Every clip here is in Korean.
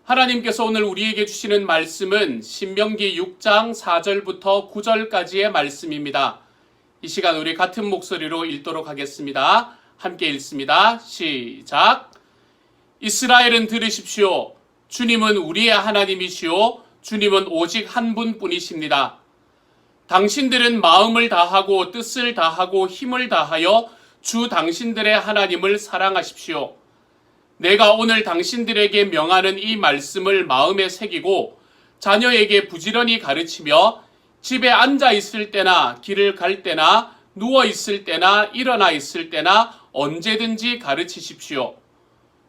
하나님께서 오늘 우리에게 주시는 말씀은 신명기 6장 4절부터 9절까지의 말씀입니다. 이 시간 우리 같은 목소리로 읽도록 하겠습니다. 함께 읽습니다. 시작. 이스라엘은 들으십시오. 주님은 우리의 하나님이시오. 주님은 오직 한 분뿐이십니다. 당신들은 마음을 다하고 뜻을 다하고 힘을 다하여 주 당신들의 하나님을 사랑하십시오. 내가 오늘 당신들에게 명하는 이 말씀을 마음에 새기고 자녀에게 부지런히 가르치며 집에 앉아 있을 때나 길을 갈 때나 누워 있을 때나 일어나 있을 때나 언제든지 가르치십시오.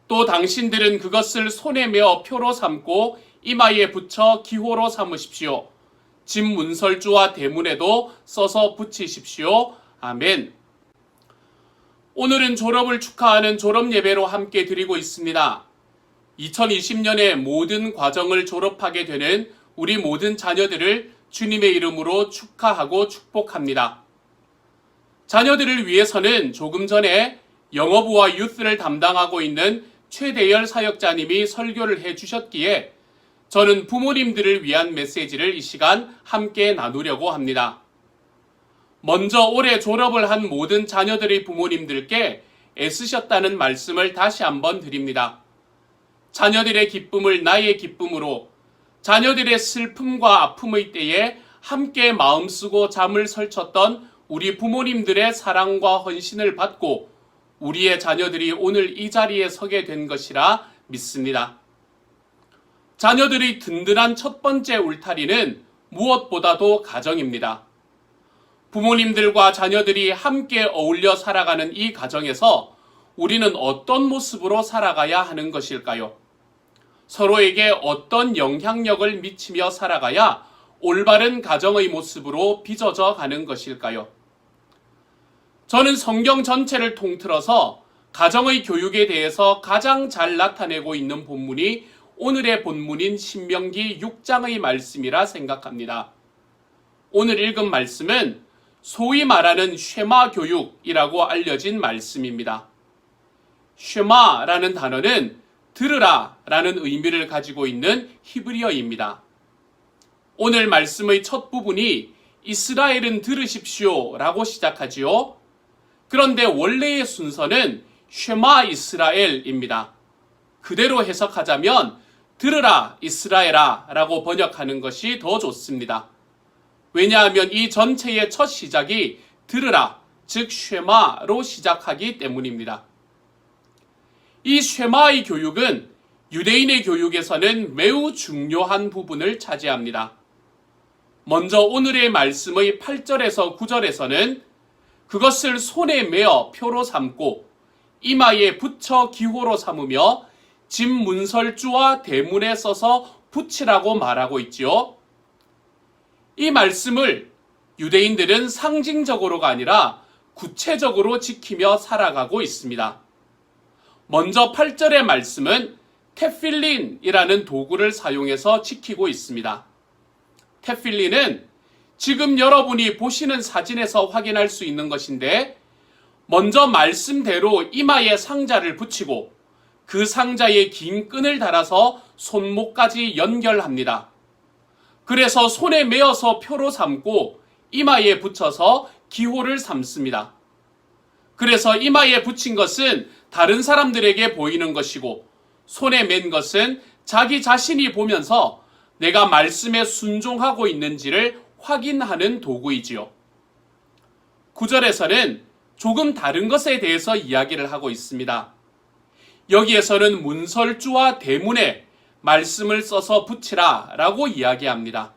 또 당신들은 그것을 손에 메어 표로 삼고 이마에 붙여 기호로 삼으십시오. 집 문설주와 대문에도 써서 붙이십시오. 아멘. 오늘은 졸업을 축하하는 졸업 예배로 함께 드리고 있습니다. 2020년에 모든 과정을 졸업하게 되는 우리 모든 자녀들을 주님의 이름으로 축하하고 축복합니다. 자녀들을 위해서는 조금 전에 영어부와 유스를 담당하고 있는 최대열 사역자님이 설교를 해주셨기에 저는 부모님들을 위한 메시지를 이 시간 함께 나누려고 합니다. 먼저 올해 졸업을 한 모든 자녀들의 부모님들께 애쓰셨다는 말씀을 다시 한번 드립니다. 자녀들의 기쁨을 나의 기쁨으로, 자녀들의 슬픔과 아픔의 때에 함께 마음 쓰고 잠을 설쳤던 우리 부모님들의 사랑과 헌신을 받고 우리의 자녀들이 오늘 이 자리에 서게 된 것이라 믿습니다. 자녀들의 든든한 첫 번째 울타리는 무엇보다도 가정입니다. 부모님들과 자녀들이 함께 어울려 살아가는 이 가정에서 우리는 어떤 모습으로 살아가야 하는 것일까요? 서로에게 어떤 영향력을 미치며 살아가야 올바른 가정의 모습으로 빚어져 가는 것일까요? 저는 성경 전체를 통틀어서 가정의 교육에 대해서 가장 잘 나타내고 있는 본문이 오늘의 본문인 신명기 6장의 말씀이라 생각합니다. 오늘 읽은 말씀은 소위 말하는 쉐마 교육이라고 알려진 말씀입니다. 쉐마라는 단어는 들으라 라는 의미를 가지고 있는 히브리어입니다. 오늘 말씀의 첫 부분이 이스라엘은 들으십시오 라고 시작하지요. 그런데 원래의 순서는 쉐마 이스라엘입니다. 그대로 해석하자면 들으라 이스라엘아 라고 번역하는 것이 더 좋습니다. 왜냐하면 이 전체의 첫 시작이 들으라, 즉 쉐마로 시작하기 때문입니다. 이 쉐마의 교육은 유대인의 교육에서는 매우 중요한 부분을 차지합니다. 먼저 오늘의 말씀의 8절에서 9절에서는 그것을 손에 메어 표로 삼고 이마에 붙여 기호로 삼으며 집 문설주와 대문에 써서 붙이라고 말하고 있지요. 이 말씀을 유대인들은 상징적으로가 아니라 구체적으로 지키며 살아가고 있습니다. 먼저 8절의 말씀은 테필린이라는 도구를 사용해서 지키고 있습니다. 테필린은 지금 여러분이 보시는 사진에서 확인할 수 있는 것인데 먼저 말씀대로 이마에 상자를 붙이고 그 상자에 긴 끈을 달아서 손목까지 연결합니다. 그래서 손에 메어서 표로 삼고 이마에 붙여서 기호를 삼습니다. 그래서 이마에 붙인 것은 다른 사람들에게 보이는 것이고 손에 맨 것은 자기 자신이 보면서 내가 말씀에 순종하고 있는지를 확인하는 도구이지요. 9절에서는 조금 다른 것에 대해서 이야기를 하고 있습니다. 여기에서는 문설주와 대문에 말씀을 써서 붙이라 라고 이야기합니다.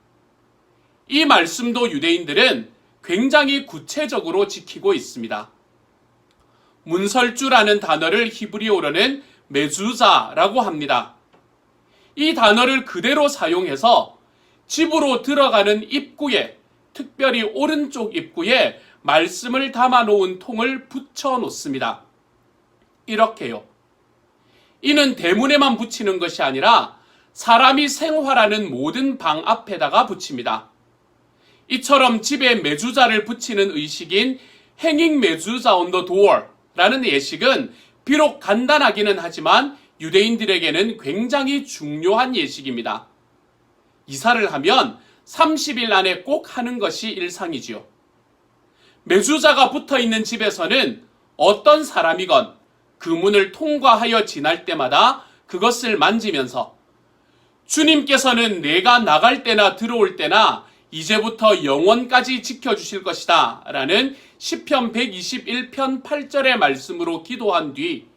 이 말씀도 유대인들은 굉장히 구체적으로 지키고 있습니다. 문설주라는 단어를 히브리어로는 메주자라고 합니다. 이 단어를 그대로 사용해서 집으로 들어가는 입구에, 특별히 오른쪽 입구에 말씀을 담아놓은 통을 붙여 놓습니다. 이렇게요. 이는 대문에만 붙이는 것이 아니라 사람이 생활하는 모든 방 앞에다가 붙입니다. 이처럼 집에 메주자를 붙이는 의식인 hanging 메주자 on the door 라는 예식은 비록 간단하기는 하지만 유대인들에게는 굉장히 중요한 예식입니다. 이사를 하면 30일 안에 꼭 하는 것이 일상이지요. 매주자가 붙어있는 집에서는 어떤 사람이건 그 문을 통과하여 지날 때마다 그것을 만지면서 주님께서는 내가 나갈 때나 들어올 때나 이제부터 영원까지 지켜주실 것이다 라는 시편 121편 8절의 말씀으로 기도한 뒤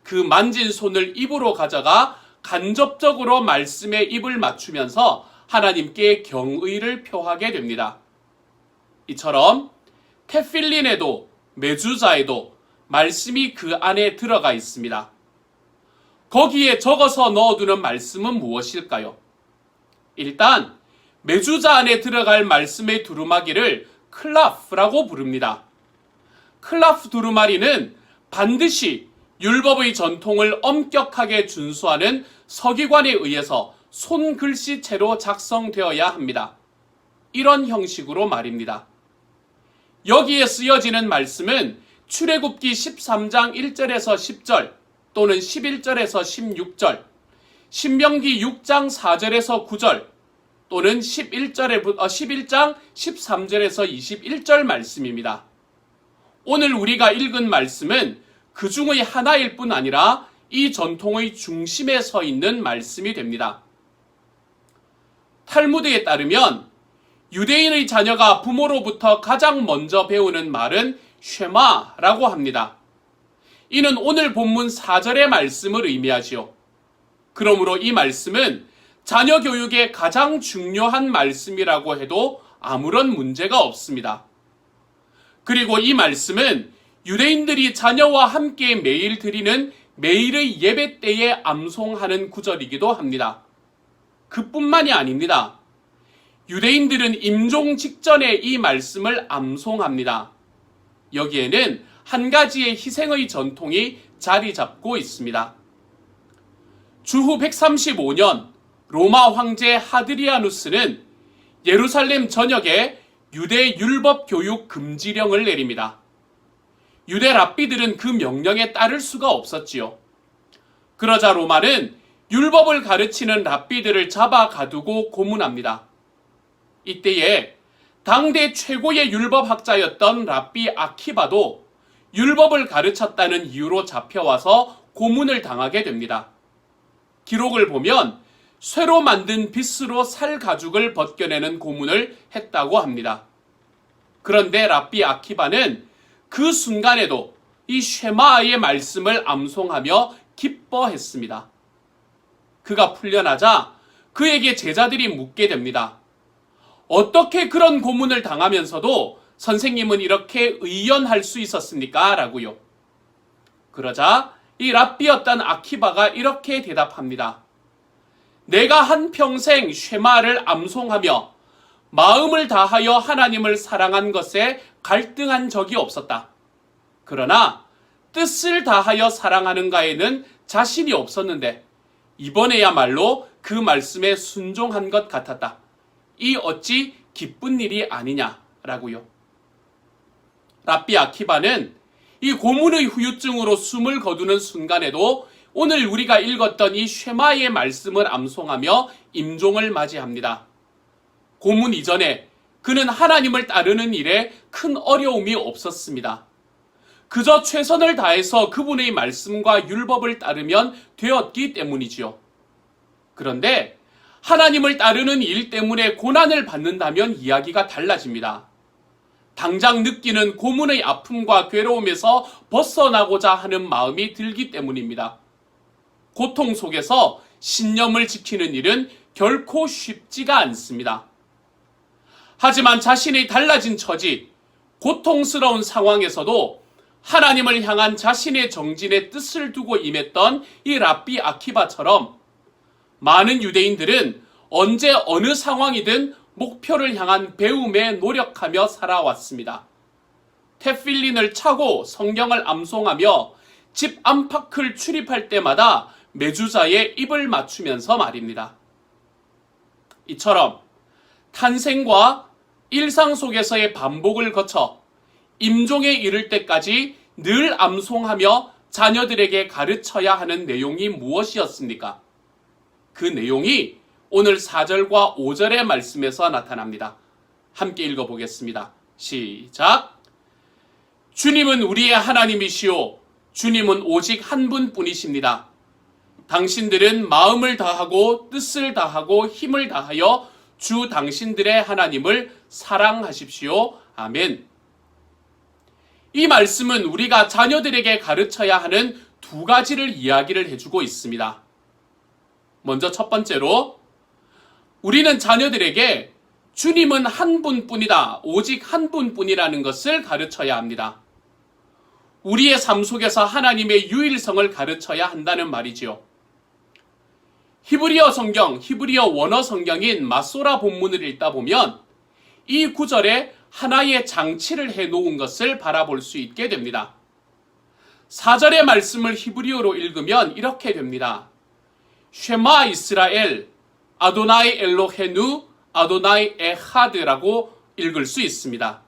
그 만진 손을 입으로 가져가 간접적으로 말씀에 입을 맞추면서 하나님께 경의를 표하게 됩니다. 이처럼 테필린에도 메주자에도 말씀이 그 안에 들어가 있습니다. 거기에 적어서 넣어두는 말씀은 무엇일까요? 일단 메주자 안에 들어갈 말씀의 두루마기를 클라프라고 부릅니다. 클라프 두루마리는 반드시 율법의 전통을 엄격하게 준수하는 서기관에 의해서 손글씨체로 작성되어야 합니다. 이런 형식으로 말입니다. 여기에 쓰여지는 말씀은 출애굽기 13장 1절에서 10절 또는 11절에서 16절, 신명기 6장 4절에서 9절 또는 11장 13절에서 21절 말씀입니다. 오늘 우리가 읽은 말씀은 그 중의 하나일 뿐 아니라 이 전통의 중심에 서 있는 말씀이 됩니다. 탈무드에 따르면 유대인의 자녀가 부모로부터 가장 먼저 배우는 말은 쉐마라고 합니다. 이는 오늘 본문 4절의 말씀을 의미하지요. 그러므로 이 말씀은 자녀 교육에 가장 중요한 말씀이라고 해도 아무런 문제가 없습니다. 그리고 이 말씀은 유대인들이 자녀와 함께 매일 드리는 매일의 예배 때에 암송하는 구절이기도 합니다. 그뿐만이 아닙니다. 유대인들은 임종 직전에 이 말씀을 암송합니다. 여기에는 한 가지의 희생의 전통이 자리 잡고 있습니다. 주후 135년 로마 황제 하드리아누스는 예루살렘 전역에 유대 율법 교육 금지령을 내립니다. 유대 랍비들은 그 명령에 따를 수가 없었지요. 그러자 로마는 율법을 가르치는 랍비들을 잡아 가두고 고문합니다. 이때에 당대 최고의 율법학자였던 랍비 아키바도 율법을 가르쳤다는 이유로 잡혀와서 고문을 당하게 됩니다. 기록을 보면 쇠로 만든 빗으로 살 가죽을 벗겨내는 고문을 했다고 합니다. 그런데 랍비 아키바는 그 순간에도 이 쉐마의 말씀을 암송하며 기뻐했습니다. 그가 풀려나자 그에게 제자들이 묻게 됩니다. 어떻게 그런 고문을 당하면서도 선생님은 이렇게 의연할 수 있었습니까? 라고요. 그러자 이 랍비였던 아키바가 이렇게 대답합니다. 내가 한평생 쉐마를 암송하며 마음을 다하여 하나님을 사랑한 것에 갈등한 적이 없었다. 그러나 뜻을 다하여 사랑하는가에는 자신이 없었는데 이번에야말로 그 말씀에 순종한 것 같았다. 이 어찌 기쁜 일이 아니냐라고요. 랍비 아키바는 이 고문의 후유증으로 숨을 거두는 순간에도 오늘 우리가 읽었던 이 쉐마의 말씀을 암송하며 임종을 맞이합니다. 고문 이전에 그는 하나님을 따르는 일에 큰 어려움이 없었습니다. 그저 최선을 다해서 그분의 말씀과 율법을 따르면 되었기 때문이지요. 그런데 하나님을 따르는 일 때문에 고난을 받는다면 이야기가 달라집니다. 당장 느끼는 고문의 아픔과 괴로움에서 벗어나고자 하는 마음이 들기 때문입니다. 고통 속에서 신념을 지키는 일은 결코 쉽지가 않습니다. 하지만 자신의 달라진 처지, 고통스러운 상황에서도 하나님을 향한 자신의 정진의 뜻을 두고 임했던 이 랍비 아키바처럼 많은 유대인들은 언제 어느 상황이든 목표를 향한 배움에 노력하며 살아왔습니다. 테필린을 차고 성경을 암송하며 집 안팎을 출입할 때마다 매주자의 입을 맞추면서 말입니다. 이처럼 탄생과 일상 속에서의 반복을 거쳐 임종에 이를 때까지 늘 암송하며 자녀들에게 가르쳐야 하는 내용이 무엇이었습니까? 그 내용이 오늘 4절과 5절의 말씀에서 나타납니다. 함께 읽어보겠습니다. 시작! 주님은 우리의 하나님이시오. 주님은 오직 한 분뿐이십니다. 당신들은 마음을 다하고 뜻을 다하고 힘을 다하여 주 당신들의 하나님을 사랑하십시오. 아멘. 이 말씀은 우리가 자녀들에게 가르쳐야 하는 두 가지를 이야기를 해주고 있습니다. 먼저 첫 번째로 우리는 자녀들에게 주님은 한 분뿐이다. 오직 한 분뿐이라는 것을 가르쳐야 합니다. 우리의 삶 속에서 하나님의 유일성을 가르쳐야 한다는 말이지요. 히브리어 성경, 히브리어 원어 성경인 마소라 본문을 읽다 보면 이 구절에 하나의 장치를 해놓은 것을 바라볼 수 있게 됩니다. 4절의 말씀을 히브리어로 읽으면 이렇게 됩니다. 쉐마 이스라엘, 아도나이 엘로헤누, 아도나이 에하드라고 읽을 수 있습니다.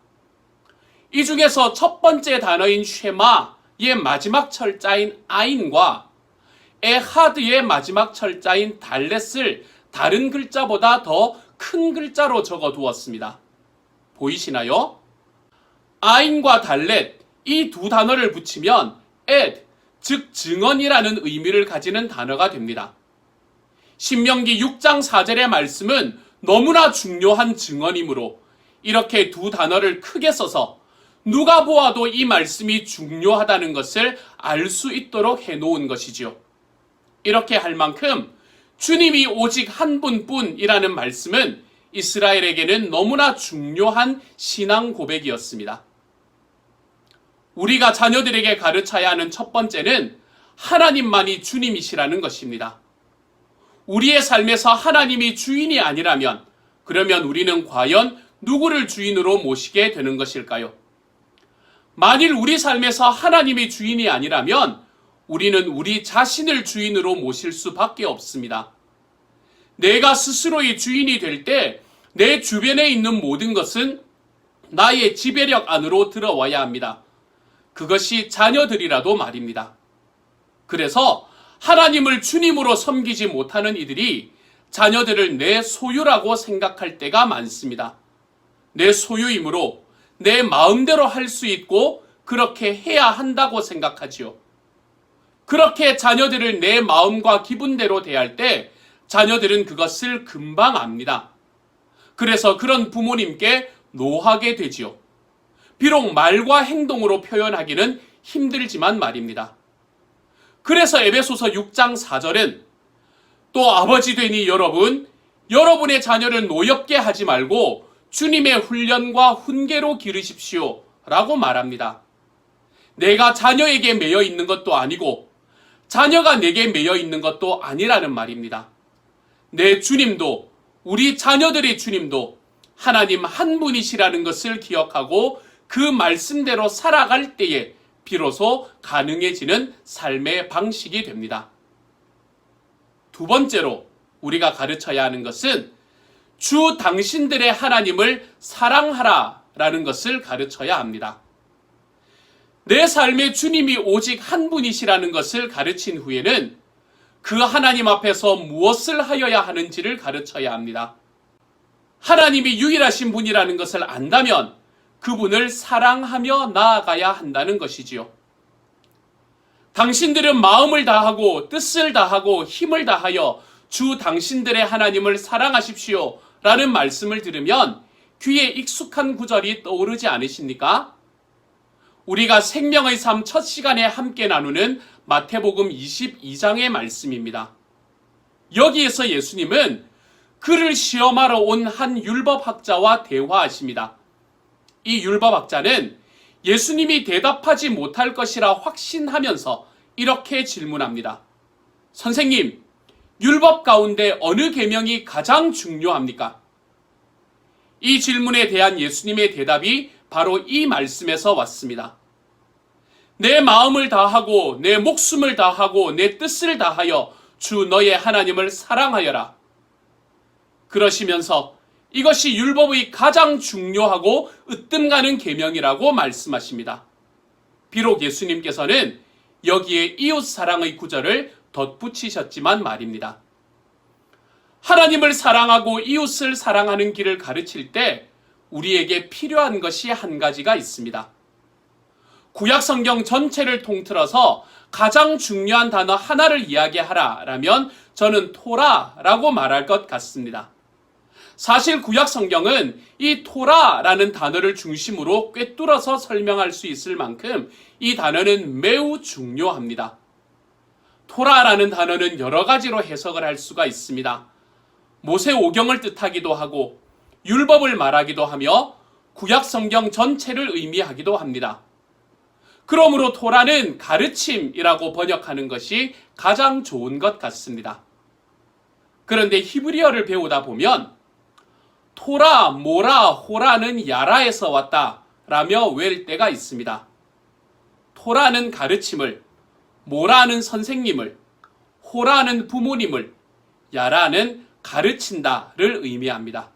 이 중에서 첫 번째 단어인 쉐마의 마지막 철자인 아인과 에하드의 마지막 철자인 달렛을 다른 글자보다 더 큰 글자로 적어 두었습니다. 보이시나요? 아인과 달렛, 이 두 단어를 붙이면 ed, 즉 증언이라는 의미를 가지는 단어가 됩니다. 신명기 6장 4절의 말씀은 너무나 중요한 증언이므로 이렇게 두 단어를 크게 써서 누가 보아도 이 말씀이 중요하다는 것을 알 수 있도록 해놓은 것이지요. 이렇게 할 만큼 주님이 오직 한 분뿐이라는 말씀은 이스라엘에게는 너무나 중요한 신앙 고백이었습니다. 우리가 자녀들에게 가르쳐야 하는 첫 번째는 하나님만이 주님이시라는 것입니다. 우리의 삶에서 하나님이 주인이 아니라면 그러면 우리는 과연 누구를 주인으로 모시게 되는 것일까요? 만일 우리 삶에서 하나님이 주인이 아니라면 우리는 우리 자신을 주인으로 모실 수밖에 없습니다. 내가 스스로의 주인이 될 때 내 주변에 있는 모든 것은 나의 지배력 안으로 들어와야 합니다. 그것이 자녀들이라도 말입니다. 그래서 하나님을 주님으로 섬기지 못하는 이들이 자녀들을 내 소유라고 생각할 때가 많습니다. 내 소유이므로 내 마음대로 할 수 있고 그렇게 해야 한다고 생각하지요. 그렇게 자녀들을 내 마음과 기분대로 대할 때 자녀들은 그것을 금방 압니다. 그래서 그런 부모님께 노하게 되지요. 비록 말과 행동으로 표현하기는 힘들지만 말입니다. 그래서 에베소서 6장 4절은 또 아버지 되니 여러분, 여러분의 자녀를 노엽게 하지 말고 주님의 훈련과 훈계로 기르십시오 라고 말합니다. 내가 자녀에게 매여 있는 것도 아니고 자녀가 내게 매여 있는 것도 아니라는 말입니다. 내 주님도 우리 자녀들의 주님도 하나님 한 분이시라는 것을 기억하고 그 말씀대로 살아갈 때에 비로소 가능해지는 삶의 방식이 됩니다. 두 번째로 우리가 가르쳐야 하는 것은 주 당신들의 하나님을 사랑하라라는 것을 가르쳐야 합니다. 내 삶의 주님이 오직 한 분이시라는 것을 가르친 후에는 그 하나님 앞에서 무엇을 하여야 하는지를 가르쳐야 합니다. 하나님이 유일하신 분이라는 것을 안다면 그분을 사랑하며 나아가야 한다는 것이지요. 당신들은 마음을 다하고 뜻을 다하고 힘을 다하여 주 당신들의 하나님을 사랑하십시오 라는 말씀을 들으면 귀에 익숙한 구절이 떠오르지 않으십니까? 우리가 생명의 삶 첫 시간에 함께 나누는 마태복음 22장의 말씀입니다. 여기에서 예수님은 그를 시험하러 온 한 율법학자와 대화하십니다. 이 율법학자는 예수님이 대답하지 못할 것이라 확신하면서 이렇게 질문합니다. 선생님, 율법 가운데 어느 계명이 가장 중요합니까? 이 질문에 대한 예수님의 대답이 바로 이 말씀에서 왔습니다. 내 마음을 다하고 내 목숨을 다하고 내 뜻을 다하여 주 너의 하나님을 사랑하여라. 그러시면서 이것이 율법의 가장 중요하고 으뜸가는 계명이라고 말씀하십니다. 비록 예수님께서는 여기에 이웃사랑의 구절을 덧붙이셨지만 말입니다. 하나님을 사랑하고 이웃을 사랑하는 길을 가르칠 때 우리에게 필요한 것이 한 가지가 있습니다. 구약성경 전체를 통틀어서 가장 중요한 단어 하나를 이야기하라라면 저는 토라라고 말할 것 같습니다. 사실 구약성경은 이 토라라는 단어를 중심으로 꿰뚫어서 설명할 수 있을 만큼 이 단어는 매우 중요합니다. 토라라는 단어는 여러 가지로 해석을 할 수가 있습니다. 모세오경을 뜻하기도 하고 율법을 말하기도 하며 구약성경 전체를 의미하기도 합니다. 그러므로 토라는 가르침이라고 번역하는 것이 가장 좋은 것 같습니다. 그런데 히브리어를 배우다 보면 토라, 모라, 호라는 야라에서 왔다 라며 외울 때가 있습니다. 토라는 가르침을, 모라는 선생님을, 호라는 부모님을, 야라는 가르친다를 의미합니다.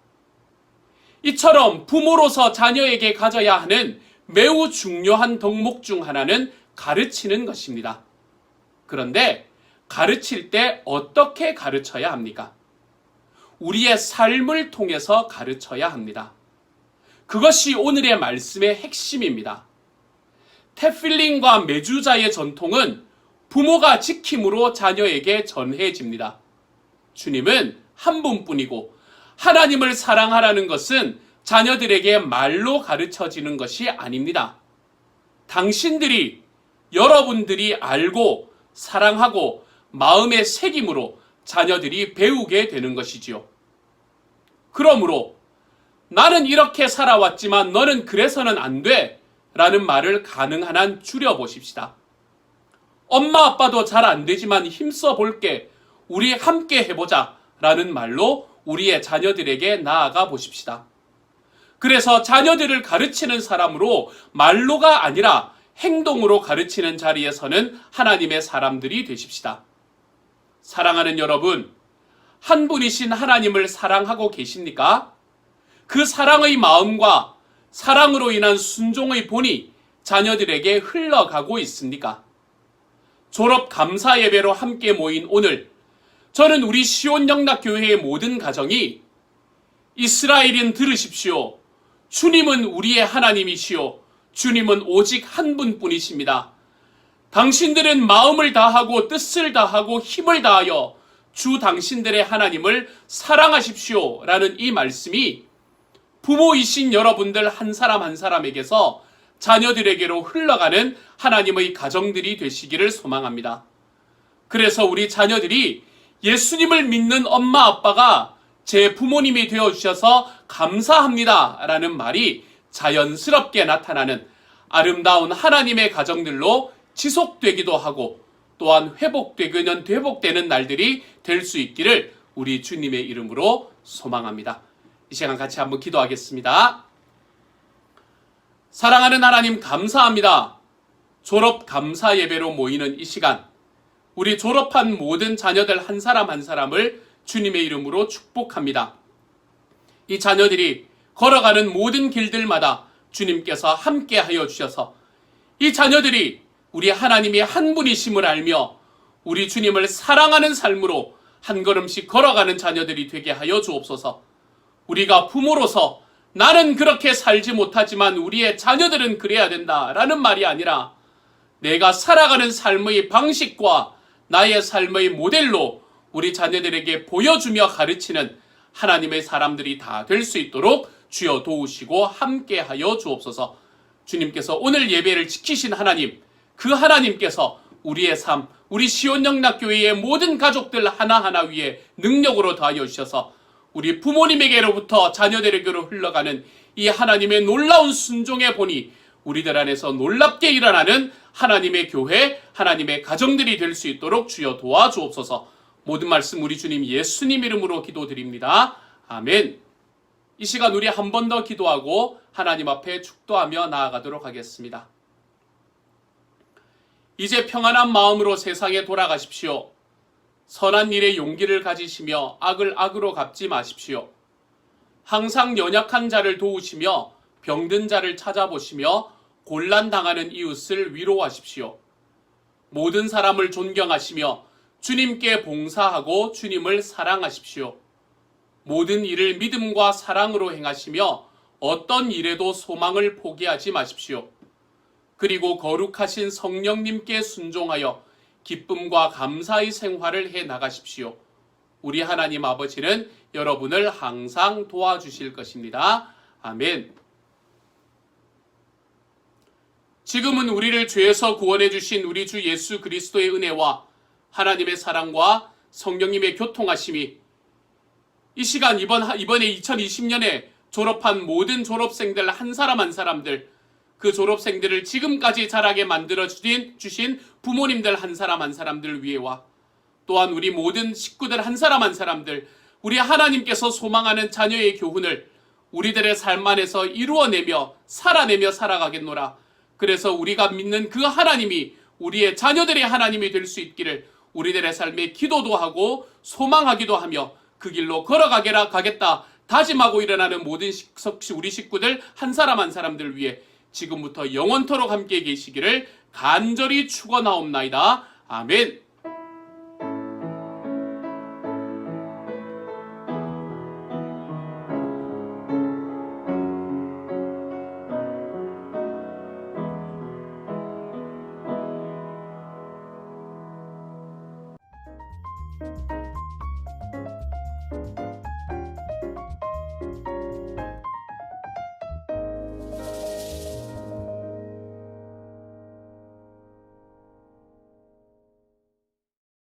이처럼 부모로서 자녀에게 가져야 하는 매우 중요한 덕목 중 하나는 가르치는 것입니다. 그런데 가르칠 때 어떻게 가르쳐야 합니까? 우리의 삶을 통해서 가르쳐야 합니다. 그것이 오늘의 말씀의 핵심입니다. 테필린과 메주자의 전통은 부모가 지킴으로 자녀에게 전해집니다. 주님은 한 분뿐이고 하나님을 사랑하라는 것은 자녀들에게 말로 가르쳐지는 것이 아닙니다. 당신들이, 여러분들이 알고 사랑하고 마음의 새김으로 자녀들이 배우게 되는 것이지요. 그러므로 나는 이렇게 살아왔지만 너는 그래서는 안 돼 라는 말을 가능한 한 줄여보십시다. 엄마 아빠도 잘 안 되지만 힘써 볼게, 우리 함께 해보자 라는 말로 우리의 자녀들에게 나아가 보십시다. 그래서 자녀들을 가르치는 사람으로 말로가 아니라 행동으로 가르치는 자리에 서는 하나님의 사람들이 되십시다. 사랑하는 여러분, 한 분이신 하나님을 사랑하고 계십니까? 그 사랑의 마음과 사랑으로 인한 순종의 본이 자녀들에게 흘러가고 있습니까? 졸업 감사 예배로 함께 모인 오늘, 저는 우리 시온영락교회의 모든 가정이 이스라엘인 들으십시오. 주님은 우리의 하나님이시오. 주님은 오직 한 분뿐이십니다. 당신들은 마음을 다하고 뜻을 다하고 힘을 다하여 주 당신들의 하나님을 사랑하십시오 라는 이 말씀이 부모이신 여러분들 한 사람 한 사람에게서 자녀들에게로 흘러가는 하나님의 가정들이 되시기를 소망합니다. 그래서 우리 자녀들이 예수님을 믿는 엄마 아빠가 제 부모님이 되어주셔서 감사합니다 라는 말이 자연스럽게 나타나는 아름다운 하나님의 가정들로 지속되기도 하고 또한 회복되는 날들이 될 수 있기를 우리 주님의 이름으로 소망합니다. 이 시간 같이 한번 기도하겠습니다. 사랑하는 하나님 감사합니다. 졸업 감사 예배로 모이는 이 시간, 우리 졸업한 모든 자녀들 한 사람 한 사람을 주님의 이름으로 축복합니다. 이 자녀들이 걸어가는 모든 길들마다 주님께서 함께하여 주셔서 이 자녀들이 우리 하나님이 한 분이심을 알며 우리 주님을 사랑하는 삶으로 한 걸음씩 걸어가는 자녀들이 되게 하여 주옵소서. 우리가 부모로서 나는 그렇게 살지 못하지만 우리의 자녀들은 그래야 된다라는 말이 아니라 내가 살아가는 삶의 방식과 나의 삶의 모델로 우리 자녀들에게 보여주며 가르치는 하나님의 사람들이 다 될 수 있도록 주여 도우시고 함께하여 주옵소서. 주님께서 오늘 예배를 지키신 하나님, 그 하나님께서 우리의 삶, 우리 시온영락교회의 모든 가족들 하나하나 위에 능력으로 더하여 주셔서 우리 부모님에게로부터 자녀들에게로 흘러가는 이 하나님의 놀라운 순종의 본이 우리들 안에서 놀랍게 일어나는 하나님의 교회, 하나님의 가정들이 될 수 있도록 주여 도와주옵소서. 모든 말씀 우리 주님 예수님 이름으로 기도드립니다. 아멘. 이 시간 우리 한 번 더 기도하고 하나님 앞에 축도하며 나아가도록 하겠습니다. 이제 평안한 마음으로 세상에 돌아가십시오. 선한 일에 용기를 가지시며 악을 악으로 갚지 마십시오. 항상 연약한 자를 도우시며 병든 자를 찾아보시며 곤란당하는 이웃을 위로하십시오. 모든 사람을 존경하시며 주님께 봉사하고 주님을 사랑하십시오. 모든 일을 믿음과 사랑으로 행하시며 어떤 일에도 소망을 포기하지 마십시오. 그리고 거룩하신 성령님께 순종하여 기쁨과 감사의 생활을 해 나가십시오. 우리 하나님 아버지는 여러분을 항상 도와주실 것입니다. 아멘. 지금은 우리를 죄에서 구원해 주신 우리 주 예수 그리스도의 은혜와 하나님의 사랑과 성령님의 교통하심이 이 시간 이번에 2020년에 졸업한 모든 졸업생들 한 사람 한 사람들, 그 졸업생들을 지금까지 자라게 만들어 주신 부모님들 한 사람 한 사람들 위에와 또한 우리 모든 식구들 한 사람 한 사람들, 우리 하나님께서 소망하는 자녀의 교훈을 우리들의 삶 안에서 이루어내며 살아내며 살아가겠노라. 그래서 우리가 믿는 그 하나님이 우리의 자녀들의 하나님이 될 수 있기를 우리들의 삶에 기도도 하고 소망하기도 하며 그 길로 걸어가겠다 다짐하고 일어나는 모든 우리 식구들 한 사람 한 사람들 위해 지금부터 영원토록 함께 계시기를 간절히 축원하옵나이다. 아멘.